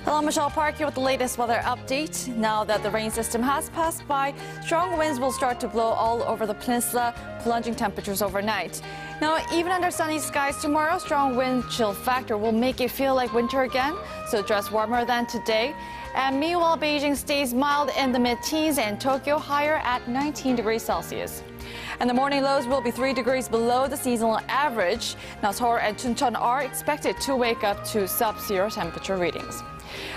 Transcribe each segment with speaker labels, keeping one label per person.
Speaker 1: Hello, Michelle Park here with the latest weather update. Now that the rain system has passed by, strong winds will start to blow all over the peninsula, plunging temperatures overnight. Now, even under sunny skies tomorrow, strong wind chill factor will make it feel like winter again, so dress warmer than today. And meanwhile, Beijing stays mild in the mid-teens and Tokyo higher at 19 degrees Celsius. And the morning lows will be 3 degrees below the seasonal average. Now, Seoul and Chuncheon are expected to wake up to sub-zero temperature readings.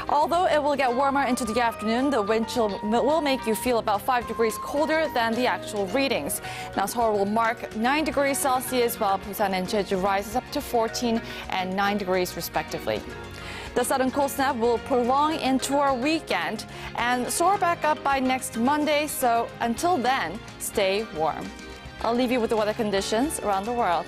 Speaker 1: Although it will get warmer into the afternoon, the wind chill will make you feel about 5 degrees colder than the actual readings. Now, Seoul will mark 9 degrees Celsius, while Busan and Jeju rises up to 14 and 9 degrees respectively. The sudden cold snap will prolong into our weekend and soar back up by next Monday, so until then, stay warm. I'll leave you with the weather conditions around the world.